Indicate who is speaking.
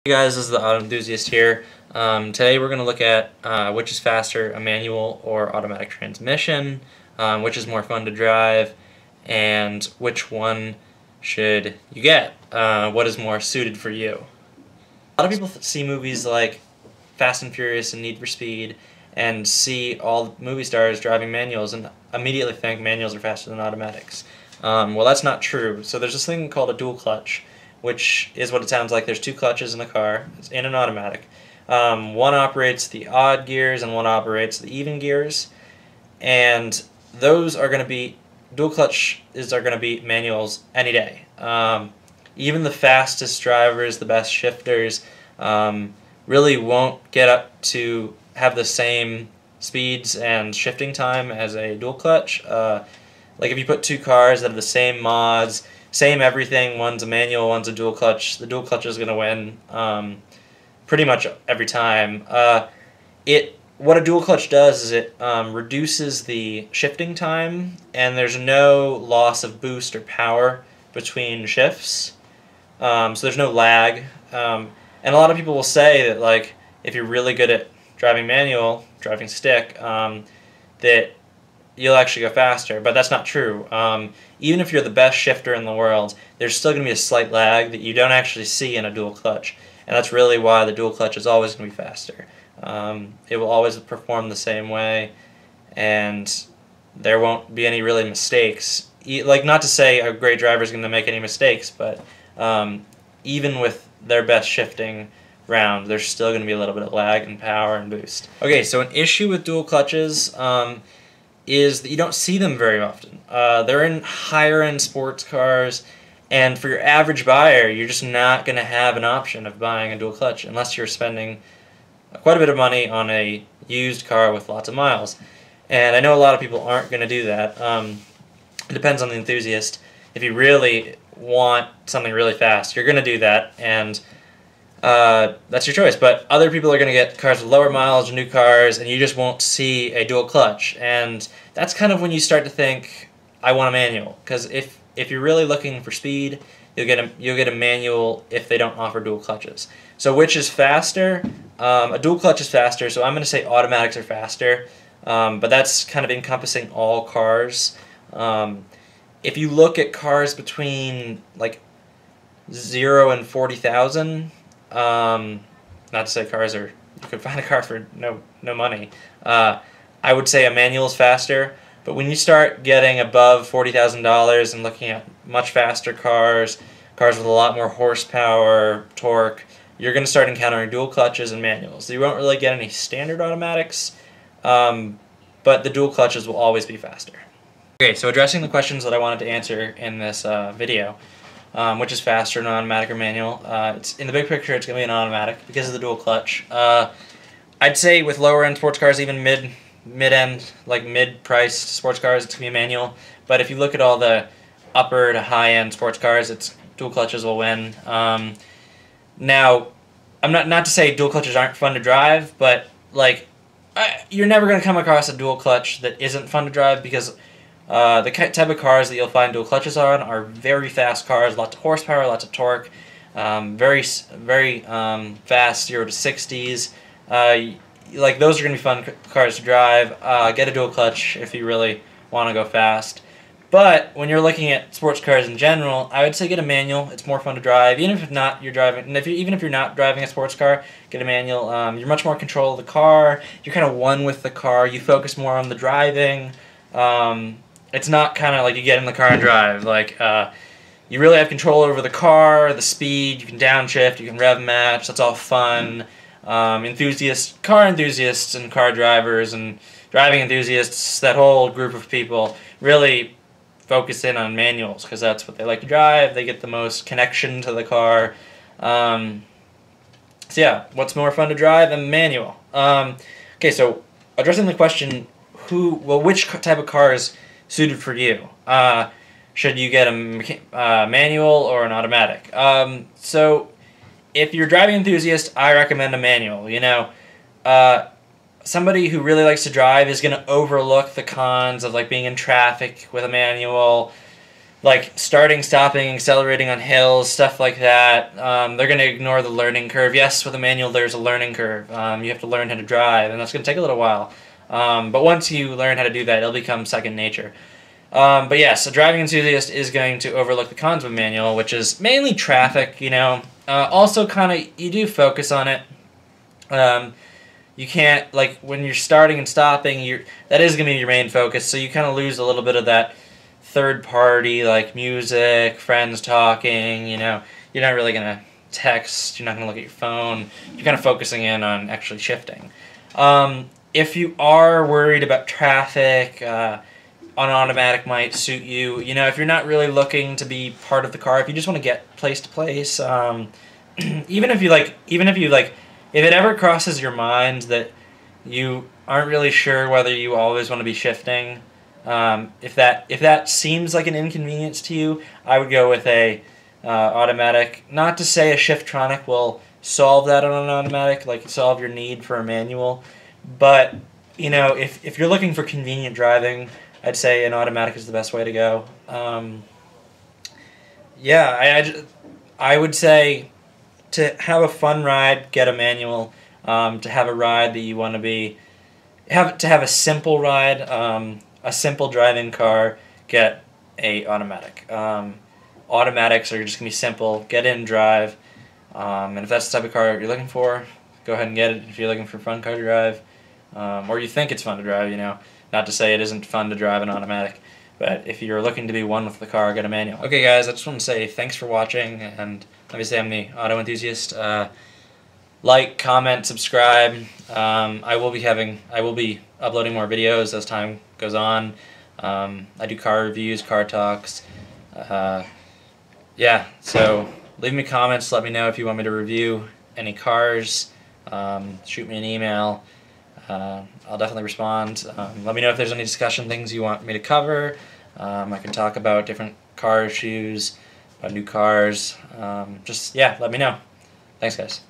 Speaker 1: Hey guys, this is the Auto Enthusiast here. Today we're going to look at which is faster, a manual or automatic transmission, which is more fun to drive, and which one should you get, what is more suited for you. A lot of people see movies like Fast and Furious and Need for Speed and see all the movie stars driving manuals and immediately think manuals are faster than automatics. Well, that's not true. So there's this thing called a dual clutch, which is what it sounds like. There's two clutches in the car. It's in an automatic. One operates the odd gears and one operates the even gears. And those are going to be, dual clutches are going to be manuals any day. Even the fastest drivers, the best shifters, really won't get up to have the same speeds and shifting time as a dual clutch. Like if you put two cars that have the same mods, same everything, one's a manual, one's a dual clutch, the dual clutch is going to win pretty much every time. What a dual clutch does is it reduces the shifting time, and there's no loss of boost or power between shifts, so there's no lag. And a lot of people will say that, like, if you're really good at driving manual, driving stick, that you'll actually go faster, but that's not true. Even if you're the best shifter in the world, there's still going to be a slight lag that you don't actually see in a dual clutch, and that's really why the dual clutch is always going to be faster. It will always perform the same way, and there won't be any really mistakes. Like, not to say a great driver is going to make any mistakes, but even with their best shifting round, there's still going to be a little bit of lag and power and boost. Okay, so an issue with dual clutches is that you don't see them very often. They're in higher-end sports cars, and for your average buyer, you're just not going to have an option of buying a dual clutch unless you're spending quite a bit of money on a used car with lots of miles. And I know a lot of people aren't going to do that. It depends on the enthusiast. If you really want something really fast, you're going to do that, and that's your choice. But other people are going to get cars with lower mileage, new cars, and you just won't see a dual clutch. And that's kind of when you start to think, I want a manual. Because if you're really looking for speed, you'll get a manual if they don't offer dual clutches. So which is faster? A dual clutch is faster, so I'm going to say automatics are faster. But that's kind of encompassing all cars. If you look at cars between like 0 and 40,000, not to say cars are, you could find a car for no money. I would say a manual is faster, but when you start getting above $40,000 and looking at much faster cars with a lot more horsepower, torque, you're going to start encountering dual clutches and manuals. You won't really get any standard automatics, but the dual clutches will always be faster. Okay, so addressing the questions that I wanted to answer in this video. Which is faster, an automatic or manual. It's in the big picture, it's going to be an automatic because of the dual clutch. I'd say with lower-end sports cars, even mid-end, like mid-priced sports cars, it's going to be a manual. But if you look at all the upper to high-end sports cars, dual clutches will win. Now, I'm not to say dual clutches aren't fun to drive, but like you're never going to come across a dual clutch that isn't fun to drive because the type of cars that you'll find dual clutches on are very fast cars, lots of horsepower, lots of torque, very fast 0 to 60s. Like those are going to be fun cars to drive. Get a dual clutch if you really want to go fast. But when you're looking at sports cars in general, I would say get a manual. It's more fun to drive, even if not you're driving. And even if you're not driving a sports car, get a manual. You're much more in control of the car. You're kind of one with the car. You focus more on the driving. It's not kind of like you get in the car and drive. Like, you really have control over the car, the speed, you can downshift, you can rev match, that's all fun. Car enthusiasts and car drivers and driving enthusiasts, that whole group of people really focus in on manuals because that's what they like to drive. They get the most connection to the car. So yeah, what's more fun to drive than manual? Okay, so addressing the question, which type of car is suited for you? Should you get a manual or an automatic? So if you're a driving enthusiast, I recommend a manual. You know, somebody who really likes to drive is going to overlook the cons of like being in traffic with a manual, like starting, stopping, accelerating on hills, stuff like that. They're going to ignore the learning curve. Yes, with a manual, there's a learning curve. You have to learn how to drive, and that's going to take a little while. But once you learn how to do that, it'll become second nature. But yes, a driving enthusiast is going to overlook the cons of a manual, which is mainly traffic, you know. Also, kind of, you do focus on it. You can't, like, when you're starting and stopping, that is going to be your main focus, so you kind of lose a little bit of that third party, like music, friends talking, you know. You're not really going to text, you're not going to look at your phone. You're kind of focusing in on actually shifting. If you are worried about traffic, an automatic might suit you. You know, if you're not really looking to be part of the car, if you just want to get place to place, even if it ever crosses your mind that you aren't really sure whether you always want to be shifting, if that seems like an inconvenience to you, I would go with a automatic. Not to say a Shiftronic will solve that on an automatic, like solve your need for a manual, but you know, if you're looking for convenient driving, I'd say an automatic is the best way to go. Yeah, I would say to have a fun ride, get a manual. To have a ride that you want to have a simple ride, a simple driving car, get a automatic. Automatics are just going to be simple, get in, drive, and if that's the type of car you're looking for, go ahead and get it if you're looking for fun car to drive, or you think it's fun to drive, you know. Not to say it isn't fun to drive an automatic, but if you're looking to be one with the car, get a manual. Okay guys, I just want to say thanks for watching, and obviously I'm the auto enthusiast. Like, comment, subscribe. I will be uploading more videos as time goes on. I do car reviews, car talks. Yeah, so leave me comments. Let me know if you want me to review any cars. Shoot me an email. I'll definitely respond. Let me know if there's any discussion things you want me to cover. I can talk about different car issues, about new cars. Just, yeah, let me know. Thanks, guys.